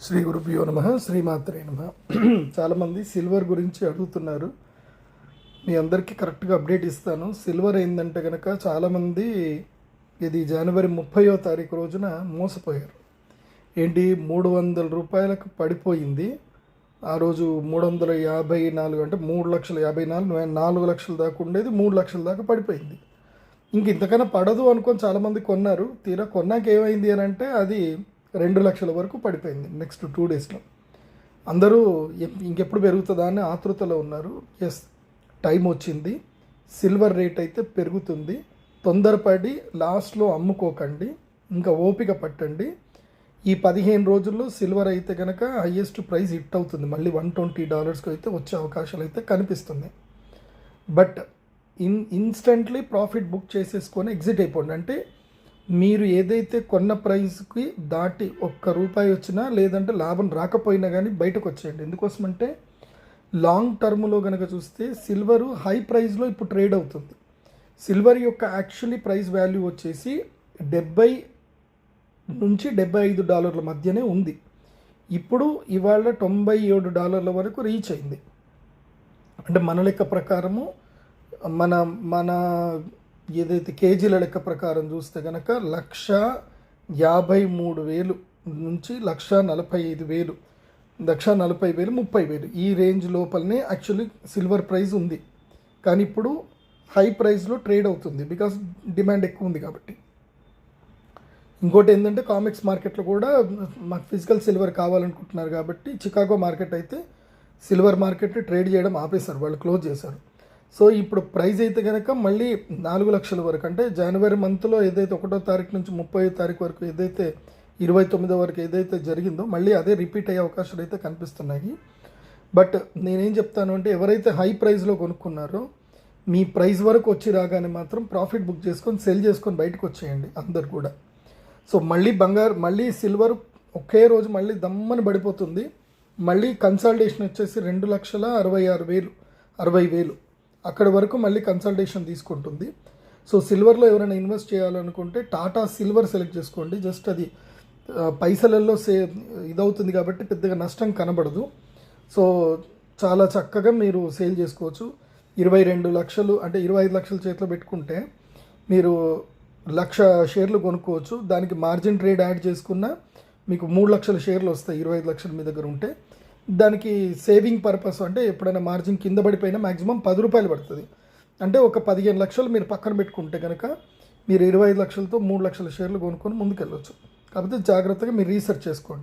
శ్రీ గురుభ్యో నమ శ్రీమాత్రే నమ. చాలామంది సిల్వర్ గురించి అడుగుతున్నారు. మీ అందరికీ కరెక్ట్గా అప్డేట్ ఇస్తాను. సిల్వర్ ఏంటంటే కనుక చాలామంది ఇది జనవరి 30వ తారీఖు రోజున మోసపోయారు. ఏంటి 300 రూపాయలకు పడిపోయింది. ఆ రోజు 354 అంటే 3,54,000 4 లక్షల దాకా ఉండేది 3 లక్షల దాకా పడిపోయింది. ఇంక ఇంతకన్నా పడదు అనుకొని చాలామంది కొన్నారు. తీరా కొన్నాక ఏమైంది అని అంటే అది 2 లక్షల వరకు పడిపోయింది నెక్స్ట్ 2 డేస్లో. అందరూ ఇంకెప్పుడు పెరుగుతుందా అని ఆతృతలో ఉన్నారు. ఎస్, టైం వచ్చింది. సిల్వర్ రేట్ అయితే పెరుగుతుంది. తొందరపడి లాస్ట్లో అమ్ముకోకండి, ఇంకా ఓపిక పట్టండి. ఈ 15 రోజుల్లో సిల్వర్ అయితే కనుక హయ్యెస్ట్ ప్రైస్ హిట్ అవుతుంది. మళ్ళీ $120 అయితే వచ్చే అవకాశాలు అయితే కనిపిస్తున్నాయి. బట్ ఇన్స్టెంట్లీ ప్రాఫిట్ బుక్ చేసేసుకొని ఎగ్జిట్ అయిపోండి. అంటే మీరు ఏదైతే కొన్న ప్రైస్కి దాటి ₹1 వచ్చినా లేదంటే లాభం రాకపోయినా కానీ బయటకు వచ్చేయండి. ఎందుకోసమంటే లాంగ్ టర్మ్లో కనుక చూస్తే సిల్వరు హై ప్రైస్లో ఇప్పుడు ట్రేడ్ అవుతుంది. సిల్వర్ యొక్క యాక్చువల్లీ ప్రైస్ వాల్యూ వచ్చేసి $70 నుంచి $75 మధ్యనే ఉంది. ఇప్పుడు ఇవాళ $97 వరకు రీచ్ అయింది. అంటే మన లెక్క ప్రకారము మన ఏదైతే కేజీల లెక్క ప్రకారం చూస్తే కనుక 1,53,000 నుంచి 1,45,000 1,40,000 30,000 ఈ రేంజ్ లోపలనే యాక్చువల్లీ సిల్వర్ ప్రైస్ ఉంది. కానీ ఇప్పుడు హై ప్రైస్లో ట్రేడ్ అవుతుంది బికాస్ డిమాండ్ ఎక్కువ ఉంది కాబట్టి. ఇంకోటి ఏంటంటే కామెక్స్ మార్కెట్లో కూడా మాకు ఫిజికల్ సిల్వర్ కావాలనుకుంటున్నారు కాబట్టి చికాగో మార్కెట్ అయితే సిల్వర్ మార్కెట్ ట్రేడ్ చేయడం ఆపేశారు, వాళ్ళు క్లోజ్ చేశారు. సో ఇప్పుడు ప్రైస్ అయితే కనుక మళ్ళీ 4 లక్షల వరకు, అంటే జనవరి మంత్లో ఏదైతే 1వ తారీఖు నుంచి 30వ తారీఖు వరకు ఏదైతే 29వ వరకు ఏదైతే జరిగిందో మళ్ళీ అదే రిపీట్ అయ్యే అవకాశాలు అయితే కనిపిస్తున్నాయి. బట్ నేనేం చెప్తాను అంటే ఎవరైతే హై ప్రైస్లో కొనుక్కున్నారో మీ ప్రైస్ వరకు వచ్చి రాగానే మాత్రం ప్రాఫిట్ బుక్ చేసుకొని సెల్ చేసుకొని బయటకు వచ్చేయండి అందరు కూడా. సో మళ్ళీ సిల్వర్ ఒకే రోజు మళ్ళీ దమ్మని పడిపోతుంది. మళ్ళీ కన్సల్టేషన్ వచ్చేసి 2,66,000 అక్కడ వరకు మళ్ళీ కన్సల్టేషన్ తీసుకుంటుంది. సో సిల్వర్లో ఎవరైనా ఇన్వెస్ట్ చేయాలనుకుంటే టాటా సిల్వర్ సెలెక్ట్ చేసుకోండి. జస్ట్ అది పైసలలో ఇదవుతుంది కాబట్టి పెద్దగా నష్టం కనబడదు. సో చాలా చక్కగా మీరు సేల్ చేసుకోవచ్చు. 22 లక్షలు అంటే 25 లక్షల చేతిలో పెట్టుకుంటే మీరు 1,00,000 షేర్లు కొనుక్కోవచ్చు. దానికి మార్జిన్ ట్రేడ్ యాడ్ చేసుకున్న మీకు 3 లక్షల షేర్లు వస్తాయి 25 లక్షలు మీ దగ్గర ఉంటే. దానికి సేవింగ్ పర్పస్ అంటే ఎప్పుడైనా మార్జిన్ కింద పడిపోయినా మ్యాక్సిమం ₹10 పడుతుంది. అంటే ఒక 15 లక్షలు మీరు పక్కన పెట్టుకుంటే కనుక మీరు 25 లక్షలతో 3 లక్షల షేర్లు కొనుక్కొని ముందుకెళ్ళవచ్చు. కాకపోతే జాగ్రత్తగా మీరు రీసెర్చ్ చేసుకోండి.